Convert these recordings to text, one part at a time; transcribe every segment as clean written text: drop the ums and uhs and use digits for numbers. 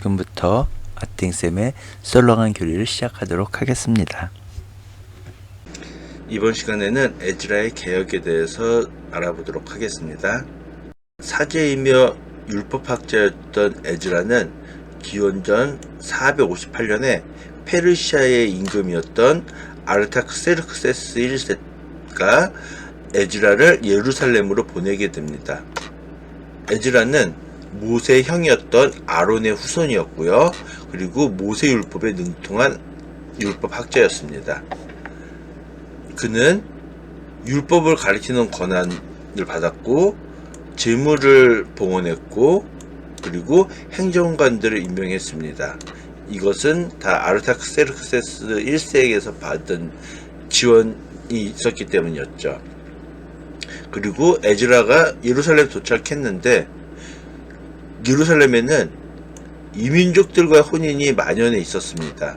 지금부터 아팅쌤의 썰렁한 교리를 시작하도록 하겠습니다. 이번 시간에는 에즈라의 개혁에 대해서 알아보도록 하겠습니다. 사제이며 율법학자였던 에즈라는 기원전 458년에 페르시아의 임금이었던 아르타크세르크세스 1세가 에즈라를 예루살렘으로 보내게 됩니다. 에즈라는 모세의 형이었던 아론의 후손이었고요. 그리고 모세 율법에 능통한 율법학자였습니다. 그는 율법을 가르치는 권한을 받았고 재물을 봉헌했고 그리고 행정관들을 임명했습니다. 이것은 다 아르타크세르크세스 1세에게서 받은 지원이 있었기 때문이었죠. 그리고 에즈라가 예루살렘에 도착했는데 예루살렘에는 이민족들과의 혼인이 만연해 있었습니다.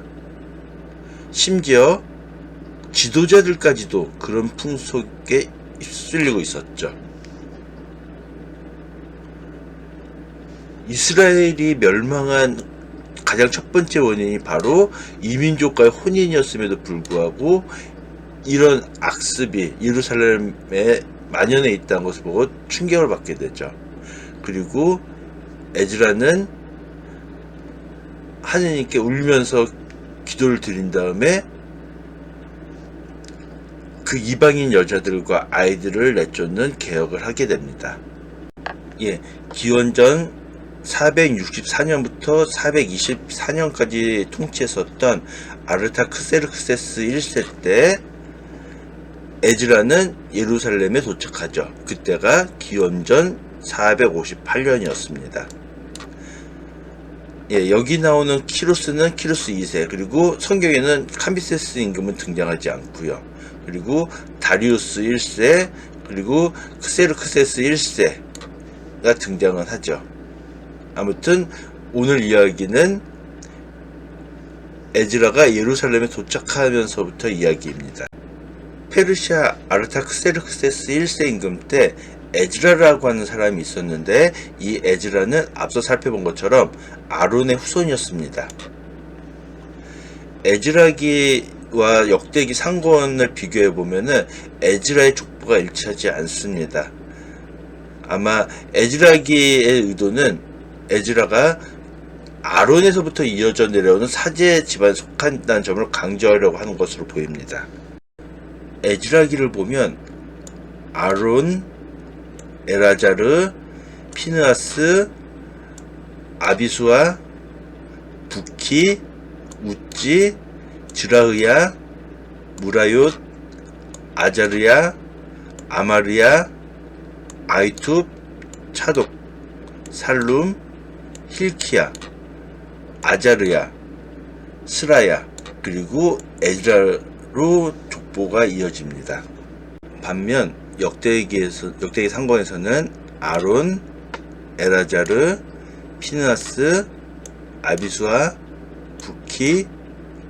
심지어 지도자들까지도 그런 풍속에 휩쓸리고 있었죠. 이스라엘이 멸망한 가장 첫 번째 원인이 바로 이민족과의 혼인이었음에도 불구하고 이런 악습이 예루살렘에 만연해 있다는 것을 보고 충격을 받게 되죠. 그리고 에즈라는 하느님께 울면서 기도를 드린 다음에 그 이방인 여자들과 아이들을 내쫓는 개혁을 하게 됩니다. 기원전 464년부터 424년까지 통치했었던 아르타크세르크세스 1세 때 에즈라는 예루살렘에 도착하죠. 그때가 기원전 458년이었습니다. 여기 나오는 키루스는 키루스 2세, 그리고 성경에는 캄비세스 임금은 등장하지 않고요. 그리고 다리우스 1세, 그리고 크세르크세스 1세가 등장은 하죠. 아무튼 오늘 이야기는 에즈라가 예루살렘에 도착하면서부터 이야기입니다. 페르시아 아르타크세르크세스 1세 임금 때 에즈라라고 하는 사람이 있었는데 이 에즈라는 앞서 살펴본 것처럼 아론의 후손이었습니다. 에즈라기와 역대기 상권을 비교해 보면은 에즈라의 족보가 일치하지 않습니다. 아마 에즈라기의 의도는 에즈라가 아론에서부터 이어져 내려오는 사제 집안에 속한다는 점을 강조하려고 하는 것으로 보입니다. 에즈라기를 보면 아론, 엘아자르, 피느하스, 아비수아, 부키, 우찌, 즈라흐야, 무라욤, 아자르야, 아마르야, 아이투, 차독, 살룸, 힐키야, 아자르야, 스라야, 그리고 에즈라로 족보가 이어집니다. 반면 역대기 상권에서는 아론, 엘아자르, 피느하스, 아비수아, 부키,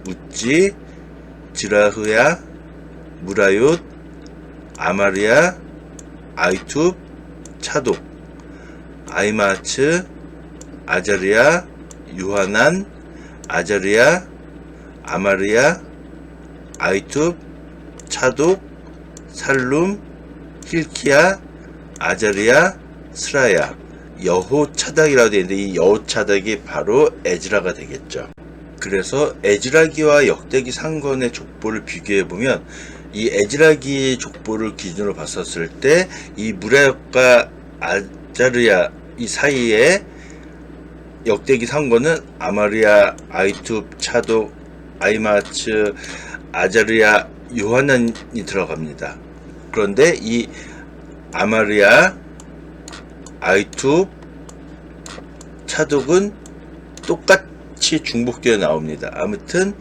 우찌, 즈라흐야, 무라욤, 아마르야, 아이투, 차독, 아이마하츠, 아자르야, 요하난, 아자르야, 아마르야, 아이투, 차독, 살룸, 힐키야, 아자르야, 스라야, 여호차닥이라고 되어 있는데 이 여호차닥이 바로 에즈라가 되겠죠. 그래서 에즈라기와 역대기 상권의 족보를 비교해보면 이 에즈라기 족보를 기준으로 봤었을 때 이 무라욤과 아자르야 이 사이에 역대기 상권은 아마르야, 아이투, 차독, 아이마츠, 아자르야, 요하난이 들어갑니다. 그런데 이 아마르야, 아이투, 차독은 똑같이 중복되어 나옵니다. 아무튼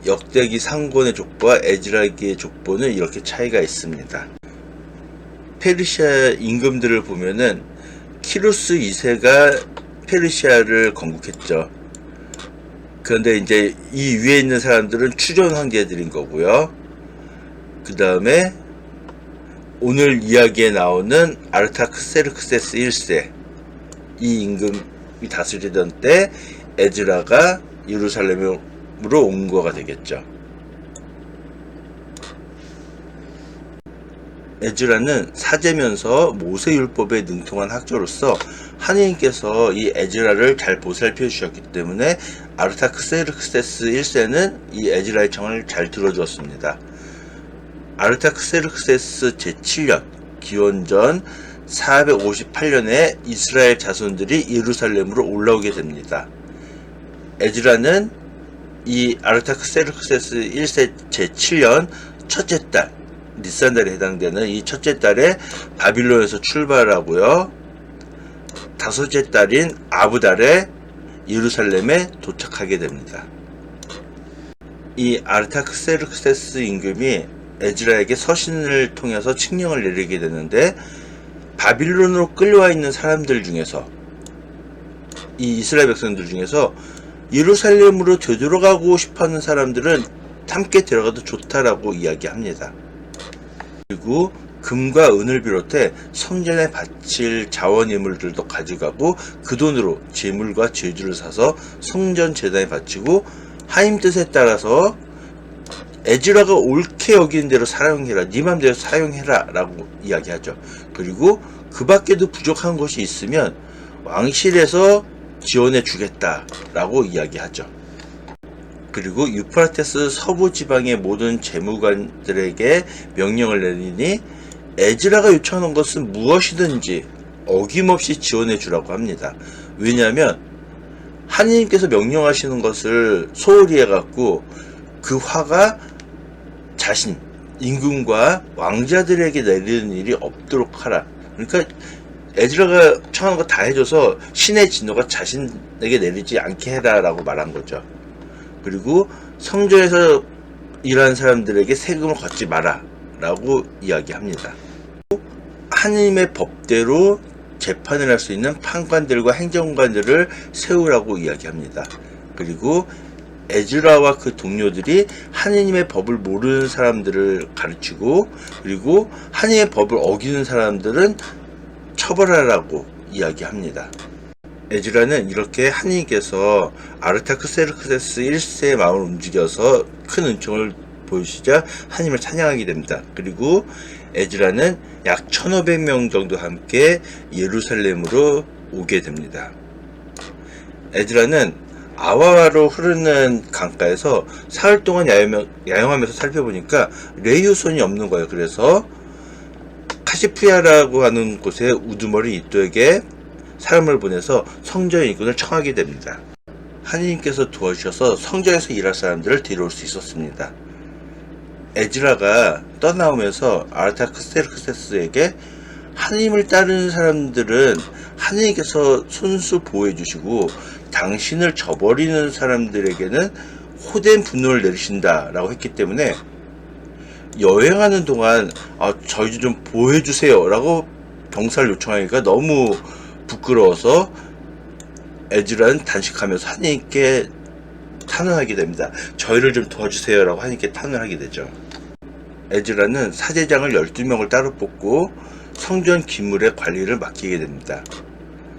역대기 상권의 족보와 에즈라기의 족보는 이렇게 차이가 있습니다. 페르시아 임금들을 보면은 키루스 2세가 페르시아를 건국했죠. 그런데 이제 이 위에 있는 사람들은 추존 황제들인 거고요. 그 다음에 오늘 이야기에 나오는 아르타크세르크세스 1세 이 임금이 다스리던 때 에즈라가 예루살렘으로 온 거가 되겠죠. 에즈라는 사제면서 모세율법에 능통한 학자로서 하느님께서 이 에즈라를 잘 보살펴 주셨기 때문에 아르타크세르크세스 1세는 이 에즈라의 청을 잘 들어주었습니다. 아르타크세르크세스 제7년 기원전 458년에 이스라엘 자손들이 예루살렘으로 올라오게 됩니다. 에즈라는 이 아르타크세르크세스 1세 제7년 첫째 달 니산달에 해당되는 이 첫째 달에 바빌론에서 출발하고요. 다섯째 달인 아브달에 예루살렘에 도착하게 됩니다. 이 아르타크세르크세스 임금이 에즈라에게 서신을 통해서 칙령을 내리게 되는데, 바빌론으로 끌려와 있는 사람들 중에서, 이 이스라엘 백성들 중에서 예루살렘으로 되돌아가고 싶어하는 사람들은 함께 데려가도 좋다라고 이야기합니다. 그리고 금과 은을 비롯해 성전에 바칠 자원예물들도 가져가고 그 돈으로 제물과 제주를 사서 성전 제단에 바치고 하나님 뜻에 따라서 에즈라가 옳게 여기는 대로 사용해라, 네 맘대로 사용해라 라고 이야기하죠. 그리고 그 밖에도 부족한 것이 있으면 왕실에서 지원해 주겠다 라고 이야기하죠. 그리고 유프라테스 서부 지방의 모든 재무관들에게 명령을 내리니 에즈라가 요청하는 것은 무엇이든지 어김없이 지원해 주라고 합니다. 왜냐하면 하느님께서 명령하시는 것을 소홀히 해갖고 그 화가 자신, 임금과 왕자들에게 내리는 일이 없도록 하라. 그러니까 에즈라가 청하는 거 다 해줘서 신의 진노가 자신에게 내리지 않게 해라 라고 말한 거죠. 그리고 성전에서 일하는 사람들에게 세금을 걷지 마라 라고 이야기합니다. 하느님의 법대로 재판을 할 수 있는 판관들과 행정관들을 세우라고 이야기합니다. 그리고 에즈라와 그 동료들이 하느님의 법을 모르는 사람들을 가르치고, 그리고 하느님의 법을 어기는 사람들은 처벌하라고 이야기합니다. 에즈라는 이렇게 하느님께서 아르타크세르크세스 1세의 마음을 움직여서 큰 은총을 보이시자 하느님을 찬양하게 됩니다. 그리고 에즈라는 약 1500명 정도 함께 예루살렘으로 오게 됩니다. 에즈라는 아와와로 흐르는 강가에서 사흘 동안 야영하면서 살펴보니까 레이후손이 없는 거예요. 그래서 카시프야라고 하는 곳에 우두머리 이또에게 사람을 보내서 성전 일꾼을 청하게 됩니다. 하느님께서 도와주셔서 성전에서 일할 사람들을 데려올 수 있었습니다. 에즈라가 떠나오면서 아르타크세르크세스에게 하느님을 따르는 사람들은 하느님께서 손수 보호해 주시고 당신을 저버리는 사람들에게는 호된 분노를 내리신다 라고 했기 때문에 여행하는 동안 저희 좀 보호해 주세요 라고 병사를 요청하기가 너무 부끄러워서 에즈라는 단식하면서 하느님께 탄원하게 됩니다. 저희를 좀 도와주세요 라고 하느님께 탄원하게 되죠. 에즈라는 사제장을 12명을 따로 뽑고 성전 기물의 관리를 맡기게 됩니다.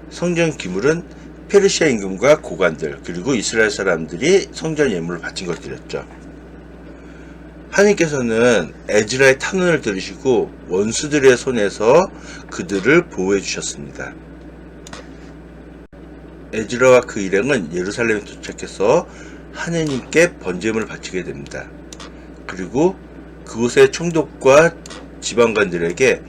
성전 기물은 페르시아 임금과 고관들, 그리고 이스라엘 사람들이 성전 예물을 바친 것들이었죠. 하느님께서는 에즈라의 탄원을 들으시고 원수들의 손에서 그들을 보호해 주셨습니다. 에즈라와 그 일행은 예루살렘에 도착해서 하느님께 번제물을 바치게 됩니다. 그리고 그곳의 총독과 지방관들에게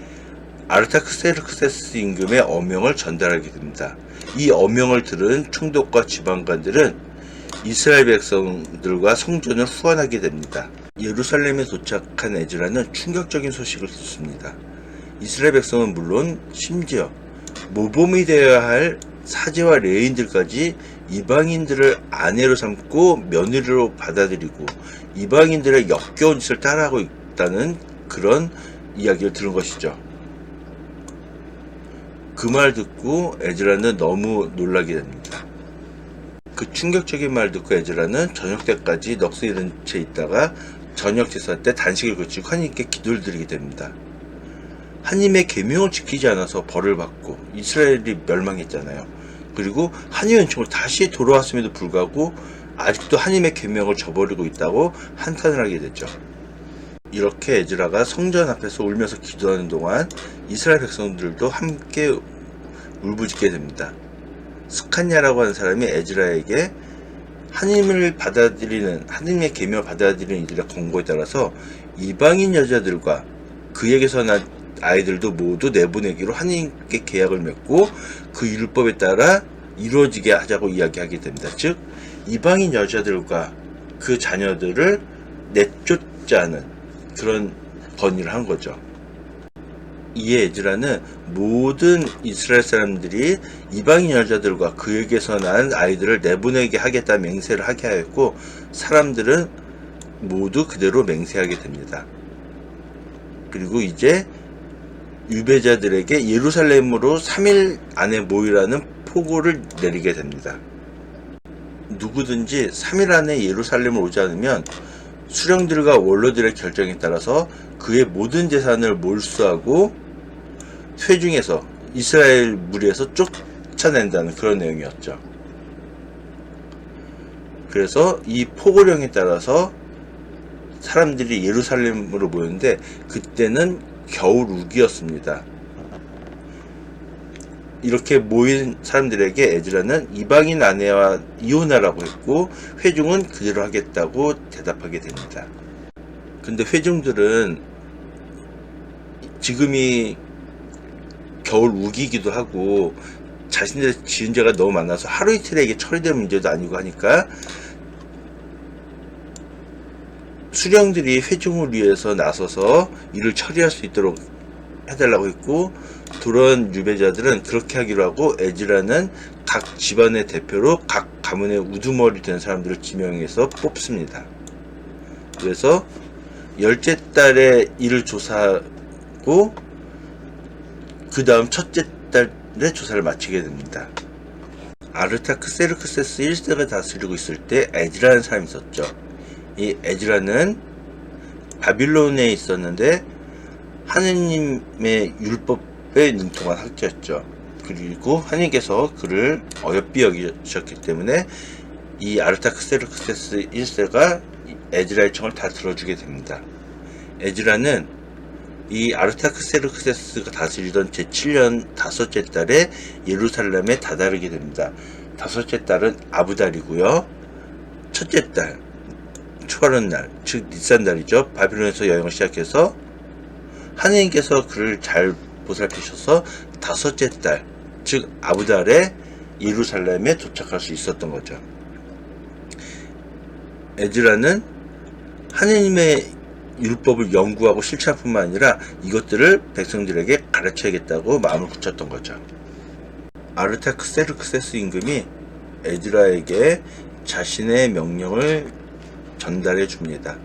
아르타크세르크세스 임금의 어명을 전달하게 됩니다. 이 어명을 들은 총독과 지방관들은 이스라엘 백성들과 성전을 후원하게 됩니다. 예루살렘에 도착한 에즈라는 충격적인 소식을 듣습니다. 이스라엘 백성은 물론 심지어 모범이 되어야 할 사제와 레위인들까지 이방인들을 아내로 삼고 며느리로 받아들이고 이방인들의 역겨운 짓을 따라하고 있다는 그런 이야기를 들은 것이죠. 그 말 듣고 에즈라는 너무 놀라게 됩니다. 그 충격적인 말 듣고 에즈라는 저녁 때까지 넋을 잃은 채 있다가 저녁 제사 때 단식을 그치고 하나님께 기도를 드리게 됩니다. 하나님의 계명을 지키지 않아서 벌을 받고 이스라엘이 멸망했잖아요. 그리고 하나님의 은총으로 다시 돌아왔음에도 불구하고 아직도 하나님의 계명을 저버리고 있다고 한탄을 하게 됐죠. 이렇게 에즈라가 성전 앞에서 울면서 기도하는 동안 이스라엘 백성들도 함께 울부짖게 됩니다. 스칸냐라고 하는 사람이 에즈라에게 하나님을 받아들이는, 하나님의 계명을 받아들이는 이들의 권고에 따라서 이방인 여자들과 그에게서 난 아이들도 모두 내보내기로 하나님께 계약을 맺고 그 율법에 따라 이루어지게 하자고 이야기하게 됩니다. 즉 이방인 여자들과 그 자녀들을 내쫓자는 그런 건의를 한 거죠. 이에 에즈라는 모든 이스라엘 사람들이 이방인 여자들과 그에게서 난 아이들을 내보내게 하겠다 맹세를 하게 하였고, 사람들은 모두 그대로 맹세하게 됩니다. 그리고 이제 유배자들에게 예루살렘으로 3일 안에 모이라는 포고를 내리게 됩니다. 누구든지 3일 안에 예루살렘을 오지 않으면 수령들과 원로들의 결정에 따라서 그의 모든 재산을 몰수하고 회중에서, 이스라엘 무리에서 쫓아낸다는 그런 내용이었죠. 그래서 이 포고령에 따라서 사람들이 예루살렘으로 모였는데 그때는 겨울 우기였습니다. 이렇게 모인 사람들에게 에즈라는 이방인 아내와 이혼하라고 했고 회중은 그대로 하겠다고 대답하게 됩니다. 근데 회중들은 지금이 겨울 우기기도 하고 자신들의 지은 죄가 너무 많아서 하루 이틀에 이게 처리될 문제도 아니고 하니까 수령들이 회중을 위해서 나서서 이를 처리할 수 있도록 해달라고 했고, 그런 유배자들은 그렇게 하기로 하고 에즈라는 각 집안의 대표로 각 가문의 우두머리 된 사람들을 지명해서 뽑습니다. 그래서 열째 달에 이를 조사하고 그 다음 첫째 달에 조사를 마치게 됩니다. 아르타크세르크세스 1세가 다스리고 있을 때 에즈라는 사람이 있었죠. 이 에즈라는 바빌론에 있었는데 하느님의 율법에 능통한 학자였죠. 그리고 하느님께서 그를 어여삐 여기셨기 때문에 이 아르타크세르크세스 1세가 에즈라의 청을 다 들어주게 됩니다. 에즈라는 이 아르타크세르크세스가 다스리던 제7년 다섯째 달에 예루살렘에 다다르게 됩니다. 다섯째 달은 아부달이고요. 첫째 달, 초하룻날, 즉 니산달이죠. 바빌론에서 여행을 시작해서 하느님께서 그를 잘 보살피셔서 다섯째 달, 즉 아부달에 예루살렘에 도착할 수 있었던 거죠. 에즈라는 하느님의 율법을 연구하고 실천뿐만 아니라 이것들을 백성들에게 가르쳐야겠다고 마음을 굳혔던 거죠. 아르타크세르크세스 임금이 에즈라에게 자신의 명령을 전달해 줍니다.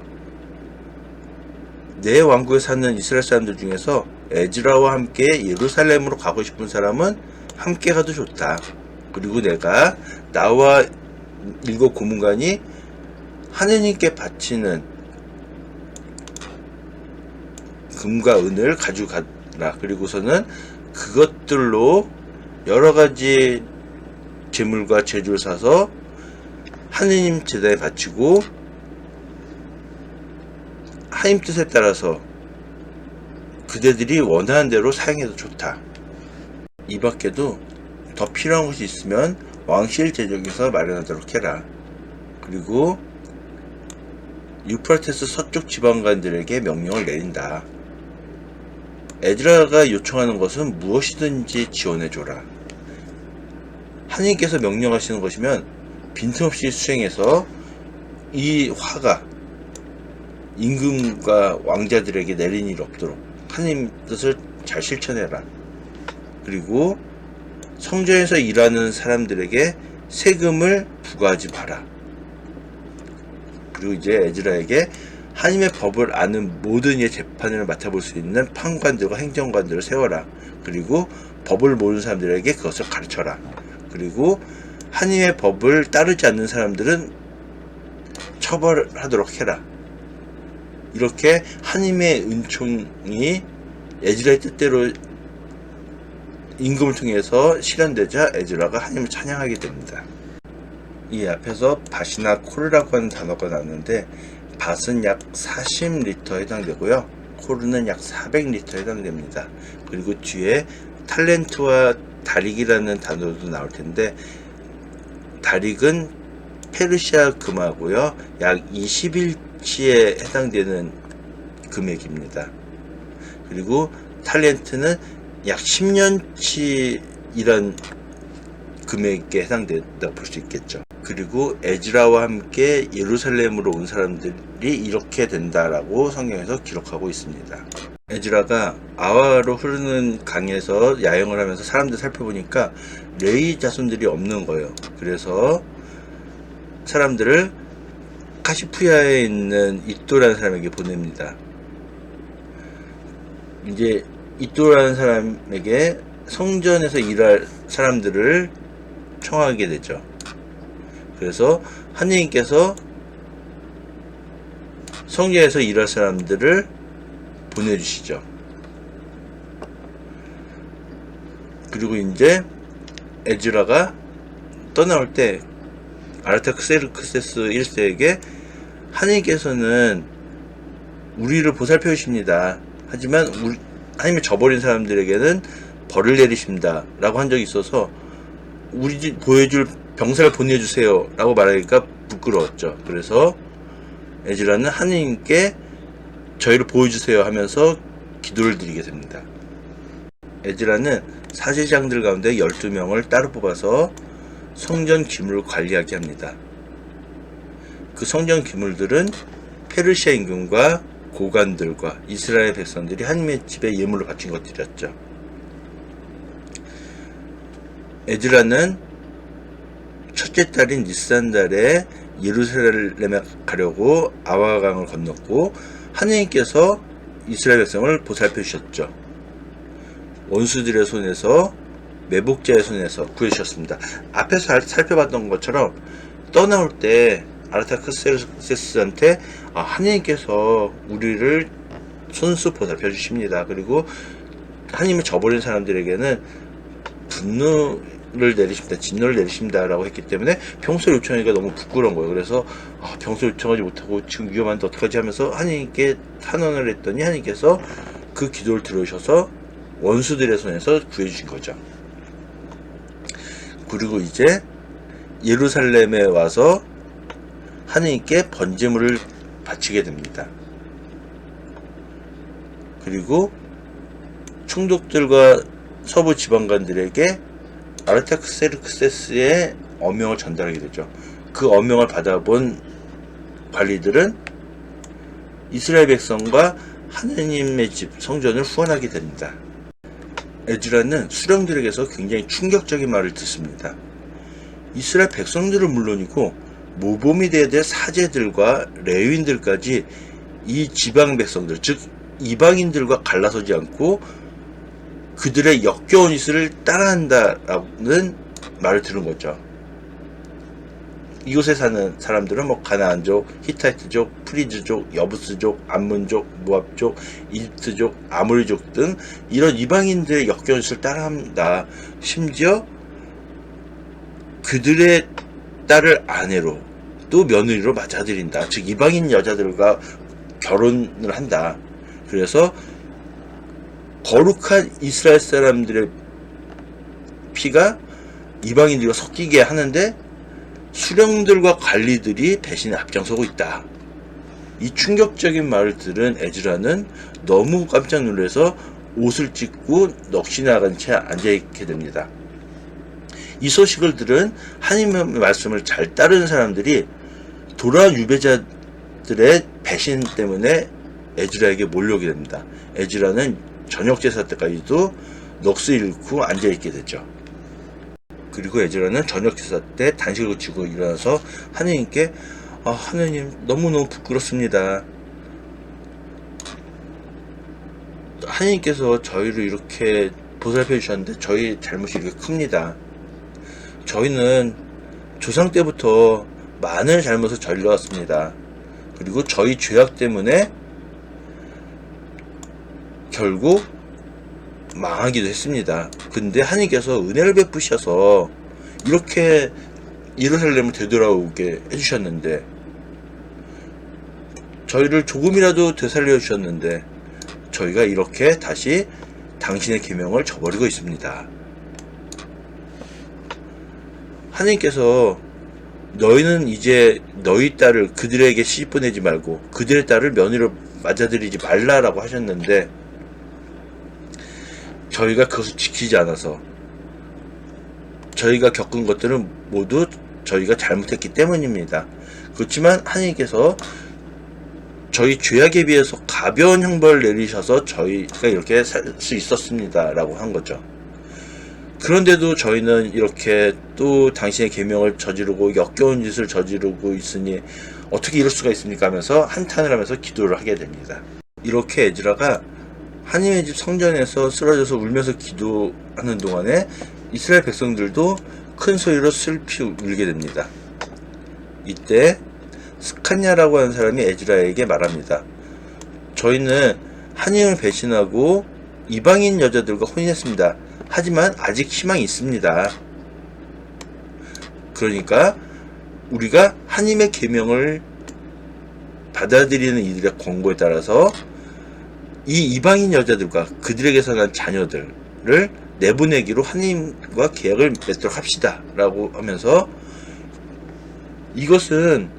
내 왕국에 사는 이스라엘 사람들 중에서 에즈라와 함께 예루살렘으로 가고 싶은 사람은 함께 가도 좋다. 그리고 내가 나와 7 고문관이 하느님께 바치는 금과 은을 가지고 가라. 그리고서는 그것들로 여러 가지 재물과 제주를 사서 하느님 제단에 바치고 하나님 뜻에 따라서 그대들이 원하는 대로 사용해도 좋다. 이 밖에도 더 필요한 것이 있으면 왕실 제적에서 마련하도록 해라. 그리고 유프라테스 서쪽 지방관들에게 명령을 내린다. 에즈라가 요청하는 것은 무엇이든지 지원해줘라. 하느님께서 명령하시는 것이면 빈틈없이 수행해서 이 화가 임금과 왕자들에게 내린 일 없도록 하느님 뜻을 잘 실천해라. 그리고 성전에서 일하는 사람들에게 세금을 부과하지 마라. 그리고 이제 에즈라에게 하나님의 법을 아는 모든 이의 재판을 맡아볼 수 있는 판관들과 행정관들을 세워라. 그리고 법을 모르는 사람들에게 그것을 가르쳐라. 그리고 하나님의 법을 따르지 않는 사람들은 처벌하도록 해라. 이렇게 하나님의 은총이 에즈라의 뜻대로 임금을 통해서 실현되자 에즈라가 하나님을 찬양하게 됩니다. 이 앞에서 밭이나 콜이라고 하는 단어가 나왔는데, 밭은 약 40리터에 해당되고요, 콜은 약 400리터에 해당됩니다. 그리고 뒤에 탈렌트와 다릭이라는 단어도 나올 텐데, 다릭은 페르시아 금하고요, 약 20일치에 해당되는 금액입니다. 그리고 탈렌트는 약 10년치 이런 금액에 해당된다고 볼 수 있겠죠. 그리고 에즈라와 함께 예루살렘으로 온 사람들이 이렇게 된다라고 성경에서 기록하고 있습니다. 에즈라가 아와로 흐르는 강에서 야영을 하면서 사람들 살펴보니까 레위 자손들이 없는 거예요. 그래서 사람들을 카시프야에 있는 이또라는 사람에게 보냅니다. 이제 이또라는 사람에게 성전에서 일할 사람들을 청하게 되죠. 그래서 하느님께서 성전에서 일할 사람들을 보내주시죠. 그리고 이제 에즈라가 떠나올 때 아르타크세르크세스 1세에게 하느님께서는 우리를 보살펴 주십니다. 하지만 하나님을 저버린 사람들에게는 벌을 내리십니다 라고 한 적이 있어서 우리 집 보여줄 병사를 보내주세요 라고 말하니까 부끄러웠죠. 그래서 에즈라는 하느님께 저희를 보여주세요 하면서 기도를 드리게 됩니다. 에즈라는 사제장들 가운데 12명을 따로 뽑아서 성전 기물을 관리하게 합니다. 그 성전 기물들은 페르시아 임금과 고관들과 이스라엘 백성들이 하나님의 집에 예물을 바친 것들이었죠. 에즈라는 첫째 달인 니산달에 예루살렘에 가려고 아와강을 건넜고, 하느님께서 이스라엘 백성을 보살펴 주셨죠. 원수들의 손에서, 매복자의 손에서 구해주셨습니다. 앞에서 살펴봤던 것처럼 떠나올 때 아르타크세르스한테 하느님께서 우리를 손수 보살펴 주십니다. 그리고 하느님을 저버린 사람들에게는 분노를 내리십니다. 진노를 내리십니다 라고 했기 때문에 병서 요청하기가 너무 부끄러운 거예요. 그래서 병서 요청하지 못하고 지금 위험한데 어떡하지 하면서 하느님께 탄원을 했더니 하느님께서 그 기도를 들으셔서 원수들의 손에서 구해주신 거죠. 그리고 이제 예루살렘에 와서 하느님께 번제물을 바치게 됩니다. 그리고 총독들과 서부 지방관들에게 아르타크세르크세스의 어명을 전달하게 되죠. 그 어명을 받아본 관리들은 이스라엘 백성과 하느님의 집 성전을 후원하게 됩니다. 에즈라는 수령들에게서 굉장히 충격적인 말을 듣습니다. 이스라엘 백성들은 물론이고 모범이 되어야 될 사제들과 레위인들까지 이 지방 백성들, 즉 이방인들과 갈라서지 않고 그들의 역겨운 짓을 따라한다라는 말을 들은 거죠. 이곳에 사는 사람들은 가나안족, 히타이트족, 프리즈족, 여부스족, 암몬족, 모압족, 이집트족, 아모리족 등 이런 이방인들의 역겨운 짓을 따라합니다. 심지어 그들의 딸을 아내로 또 며느리로 맞아들인다. 즉 이방인 여자들과 결혼을 한다. 그래서 거룩한 이스라엘 사람들의 피가 이방인들과 섞이게 하는데 수령들과 관리들이 배신에 앞장서고 있다. 이 충격적인 말을 들은 에즈라는 너무 깜짝 놀라서 옷을 찢고 넋이 나간 채 앉아있게 됩니다. 이 소식을 들은 하나님의 말씀을 잘 따르는 사람들이 돌아온 유배자들의 배신 때문에 에즈라에게 몰려오게 됩니다. 에즈라는 저녁 제사 때까지도 넋을 잃고 앉아있게 되죠. 그리고 에즈라는 저녁 제사 때 단식을 그치고 일어나서 하느님께 하느님 너무너무 부끄럽습니다. 하느님께서 저희를 이렇게 보살펴 주셨는데 저희 잘못이 이렇게 큽니다. 저희는 조상 때부터 많은 잘못을 저질러왔습니다. 그리고 저희 죄악 때문에 결국 망하기도 했습니다. 근데 하나님께서 은혜를 베푸셔서 이렇게 예루살렘을 되돌아오게 해주셨는데, 저희를 조금이라도 되살려 주셨는데 저희가 이렇게 다시 당신의 계명을 저버리고 있습니다. 하나님께서 너희는 이제 너희 딸을 그들에게 시집보내지 말고 그들의 딸을 며느리로 맞아들이지 말라라고 하셨는데, 저희가 그것을 지키지 않아서 저희가 겪은 것들은 모두 저희가 잘못했기 때문입니다. 그렇지만 하나님께서 저희 죄악에 비해서 가벼운 형벌을 내리셔서 저희가 이렇게 살 수 있었습니다 라고 한 거죠. 그런데도 저희는 이렇게 또 당신의 계명을 저지르고 역겨운 짓을 저지르고 있으니 어떻게 이럴 수가 있습니까 하면서 한탄을 하면서 기도를 하게 됩니다. 이렇게 에즈라가 하나님의 집 성전에서 쓰러져서 울면서 기도하는 동안에 이스라엘 백성들도 큰 소리로 슬피 울게 됩니다. 이때 스칸냐라고 하는 사람이 에즈라에게 말합니다. 저희는 하나님을 배신하고 이방인 여자들과 혼인했습니다. 하지만 아직 희망이 있습니다. 그러니까 우리가 하나님의 계명을 받아들이는 이들의 권고에 따라서 이 이방인 여자들과 그들에게서 난 자녀들을 내보내기로 하나님과 계약을 맺도록 합시다 라고 하면서, 이것은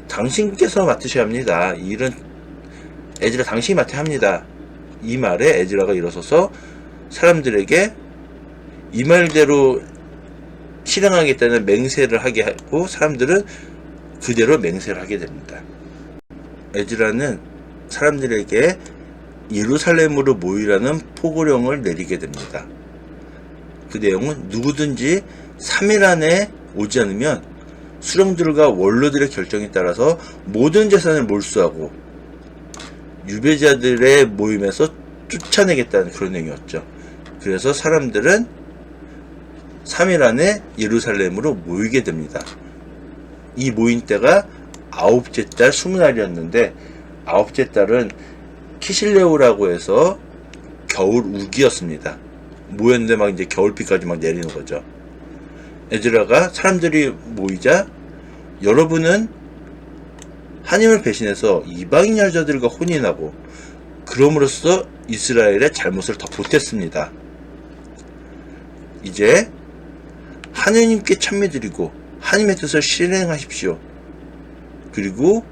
당신께서 맡으셔야 합니다. 이 일은 에즈라 당신이 맡아야 합니다. 이 말에 에즈라가 일어서서 사람들에게 이 말대로 실행하겠다는 맹세를 하게 하고, 사람들은 그대로 맹세를 하게 됩니다. 에즈라는 사람들에게 예루살렘으로 모이라는 포고령을 내리게 됩니다. 그 내용은 누구든지 3일 안에 오지 않으면 수령들과 원로들의 결정에 따라서 모든 재산을 몰수하고 유배자들의 모임에서 쫓아내겠다는 그런 내용이었죠. 그래서 사람들은 3일 안에 예루살렘으로 모이게 됩니다. 이 모인 때가 9째 달 20날이었는데 9째 달은 키실레오라고 해서 겨울 우기였습니다. 모였는데 막 이제 겨울비까지 막 내리는 거죠. 에즈라가 사람들이 모이자, 여러분은 하나님을 배신해서 이방인 여자들과 혼인하고 그럼으로써 이스라엘의 잘못을 더 보탰습니다. 이제 하느님께 찬미드리고 하나님의 뜻을 실행하십시오. 그리고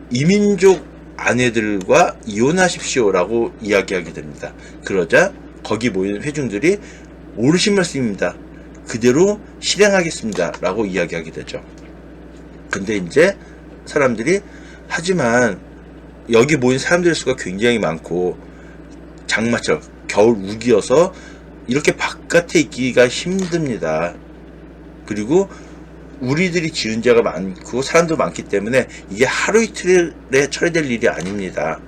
이민족 아내들과 이혼하십시오 라고 이야기하게 됩니다. 그러자 거기 모인 회중들이 옳으신 말씀입니다. 그대로 실행하겠습니다 라고 이야기하게 되죠. 근데 이제 사람들이, 하지만 여기 모인 사람들의 수가 굉장히 많고 장마철 겨울 우기여서 이렇게 바깥에 있기가 힘듭니다. 그리고 우리들이 지은 죄가 많고 사람도 많기 때문에 이게 하루 이틀에 처리될 일이 아닙니다.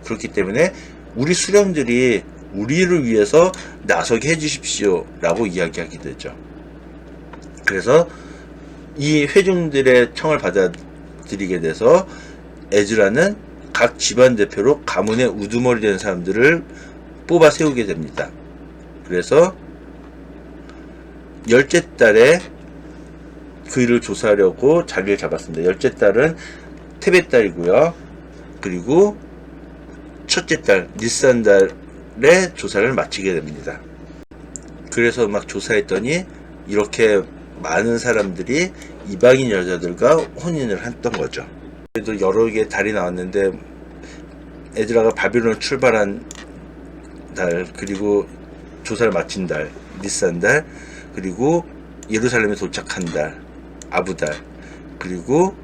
그렇기 때문에 우리 수령들이 우리를 위해서 나서게 해주십시오 라고 이야기하게 되죠. 그래서 이 회중들의 청을 받아들이게 돼서 에즈라는 각 집안 대표로 가문의 우두머리 된 사람들을 뽑아 세우게 됩니다. 그래서 10째 달에 그 일을 조사하려고 자리를 잡았습니다. 10째 달은 테벳 달이고요. 그리고 첫째 달 니산 달에 조사를 마치게 됩니다. 그래서 막 조사했더니 이렇게 많은 사람들이 이방인 여자들과 혼인을 했던 거죠. 그래도 여러 개의 달이 나왔는데 에즈라가 바빌론을 출발한 달, 그리고 조사를 마친 달 니산 달, 그리고 예루살렘에 도착한 달 아부달, 그리고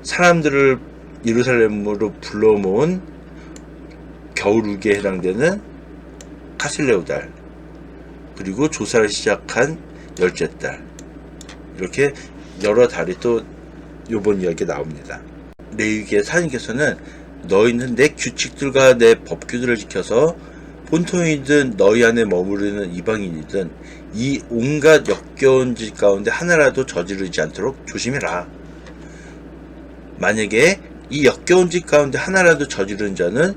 사람들을 예루살렘으로 불러 모은 겨울 우기에 해당되는 카실레오 달, 그리고 조사를 시작한 10째 달, 이렇게 여러 달이 또 요번 이야기에 나옵니다. 레위기의 하나님께서는 너희는 내 규칙들과 내 법규들을 지켜서 본토이든 너희 안에 머무르는 이방인이든 이 온갖 역겨운 짓 가운데 하나라도 저지르지 않도록 조심해라. 만약에 이 역겨운 짓 가운데 하나라도 저지른 자는,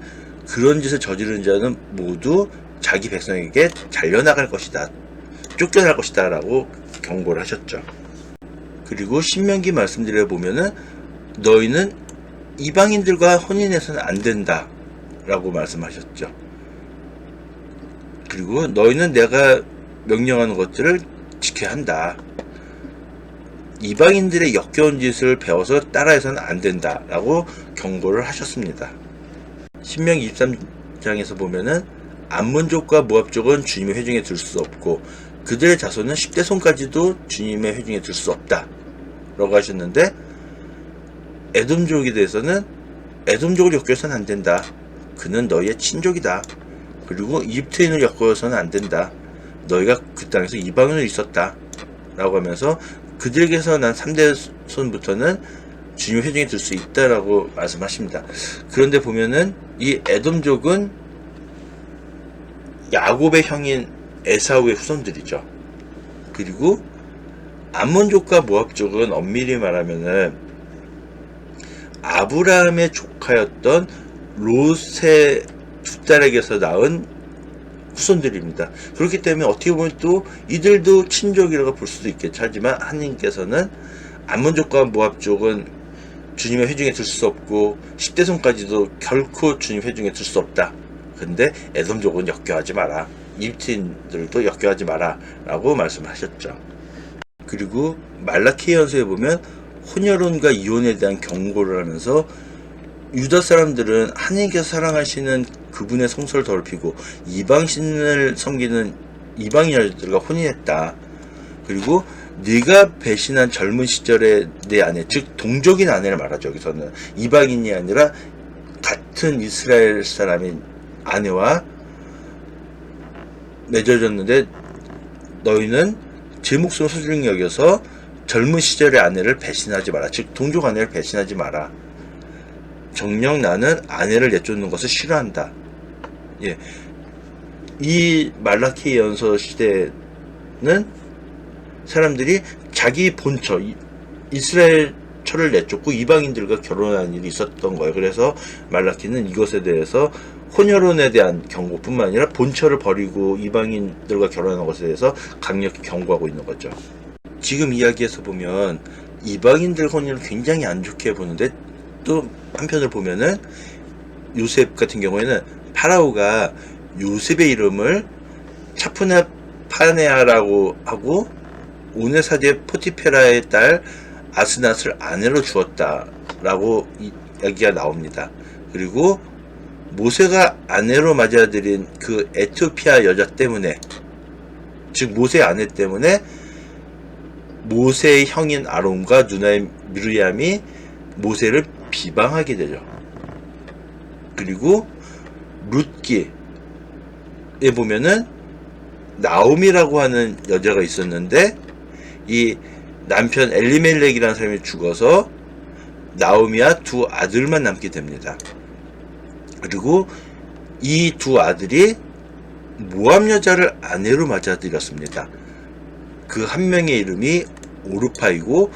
그런 짓을 저지른 자는 모두 자기 백성에게 잘려나갈 것이다, 쫓겨날 것이다 라고 경고를 하셨죠. 그리고 신명기 말씀드려 보면은 너희는 이방인들과 혼인해서는 안 된다 라고 말씀하셨죠. 그리고 너희는 내가 명령하는 것들을 지켜야 한다. 이방인들의 역겨운 짓을 배워서 따라해서는 안 된다 라고 경고를 하셨습니다. 신명기 23장에서 보면은 암몬족과 모압족은 주님의 회중에 들 수 없고 그들의 자손은 10대 손까지도 주님의 회중에 들 수 없다 라고 하셨는데, 에돔족에 대해서는 에돔족을 엮여서는 안 된다. 그는 너희의 친족이다. 그리고 이집트인을 엮어서는 안 된다. 너희가 그 땅에서 이방인으로 있었다 라고 하면서 그들에게서 난 3대 손부터는 주님의 회중에 들 수 있다라고 말씀하십니다. 그런데 보면은 이 에돔족은 야곱의 형인 에사우의 후손들이죠. 그리고 암몬족과 모압족은 엄밀히 말하면은 아브라함의 조카였던 롯의 두 딸에게서 낳은 후손들입니다. 그렇기 때문에 어떻게 보면 또 이들도 친족이라고 볼 수도 있겠죠. 하지만 하나님께서는 암몬족과 모압족은 주님의 회중에 들 수 없고 10대 손까지도 결코 주님 회중에 들 수 없다. 근데 에돔족은 역겨하지 마라. 이집트인들도 역겨하지 마라 라고 말씀하셨죠. 그리고 말라키언서에 보면 혼혈혼과 이혼에 대한 경고를 하면서 유다 사람들은 하나님께서 사랑하시는 그분의 성소를 더럽히고 이방신을 섬기는 이방인 여자들과 혼인했다. 그리고 네가 배신한 젊은 시절의 내 아내, 즉 동족인 아내를 말하죠. 여기서는 이방인이 아니라 같은 이스라엘 사람인 아내와 맺어졌는데 너희는 제 목숨을 소중히 여겨서 젊은 시절의 아내를 배신하지 마라. 즉 동족 아내를 배신하지 마라. 정녕 나는 아내를 내쫓는 것을 싫어한다. 예, 이 말라키 연서 시대는 사람들이 자기 본처 이스라엘 처를 내쫓고 이방인들과 결혼하는 일이 있었던 거예요. 그래서 말라키는 이것에 대해서 혼혈혼에 대한 경고뿐만 아니라 본처를 버리고 이방인들과 결혼하는 것에 대해서 강력히 경고하고 있는 거죠. 지금 이야기에서 보면 이방인들 혼인을 굉장히 안 좋게 보는데, 또 한편으로 보면은 요셉 같은 경우에는 파라오가 요셉의 이름을 차푸나 파네아라고 하고 오네사제 포티페라의 딸 아스낫을 아내로 주었다라고 이야기가 나옵니다. 그리고 모세가 아내로 맞아들인 그 에티오피아 여자 때문에, 즉 모세의 아내 때문에 모세의 형인 아론과 누나인 미르얌이 모세를 비방하게 되죠. 그리고 룻기에 보면은 나오미라고 하는 여자가 있었는데 이 남편 엘리멜렉이라는 사람이 죽어서 나오미와 두 아들만 남게 됩니다. 그리고 이 두 아들이 모압 여자를 아내로 맞아들였습니다. 그 한 명의 이름이 오르파이고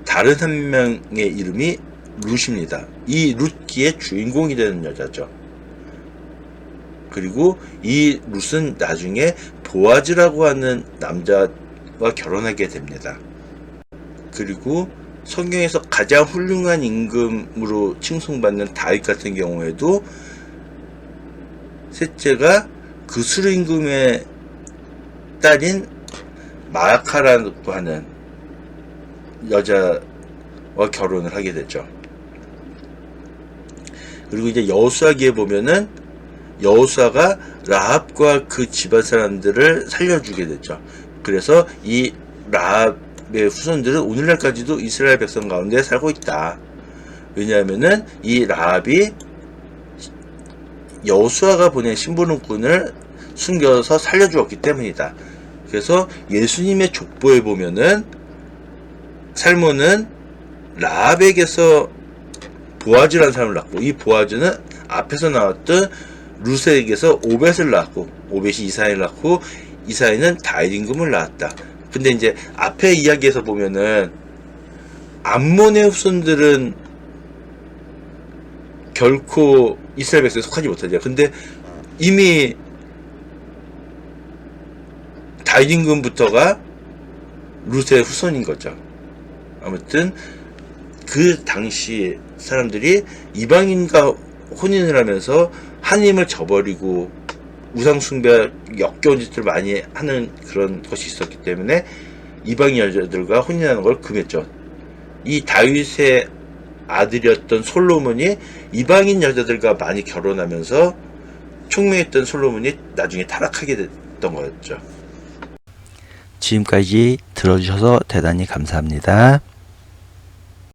다른 한 명의 이름이 룻입니다. 이 룻기의 주인공이 되는 여자죠. 그리고 이 룻은 나중에 보아즈라고 하는 남자와 결혼하게 됩니다. 그리고 성경에서 가장 훌륭한 임금으로 칭송받는 다윗 같은 경우에도 셋째가 그스루 임금의 딸인 마아카라고 하는 여자와 결혼을 하게 되죠. 그리고 이제 여호수아기에 보면은 여호수아가 라합과 그 집안 사람들을 살려주게 되죠. 그래서 이 라합의 후손들은 오늘날까지도 이스라엘 백성 가운데 살고 있다. 왜냐하면은 이 라합이 여호수아가 보낸 심부름꾼을 숨겨서 살려주었기 때문이다. 그래서 예수님의 족보에 보면은 살몬은 라합에게서 보아즈라는 사람을 낳고, 이 보아즈는 앞에서 나왔던 룻에게서 오벳을 낳고, 오벳이 이사야를 낳고, 이사야는 다윗 임금을 낳았다. 근데 이제 앞에 이야기에서 보면은 암몬의 후손들은 결코 이스라엘 백성에 속하지 못하죠. 근데 이미 다윗 임금부터가 룻의 후손인 거죠. 아무튼 그 당시 사람들이 이방인과 혼인을 하면서 하나님을 저버리고 우상숭배 역겨운 짓을 많이 하는 그런 것이 있었기 때문에 이방인 여자들과 혼인하는 걸 금했죠. 이 다윗의 아들이었던 솔로몬이 이방인 여자들과 많이 결혼하면서 총명했던 솔로몬이 나중에 타락하게 됐던 거였죠. 지금까지 들어주셔서 대단히 감사합니다.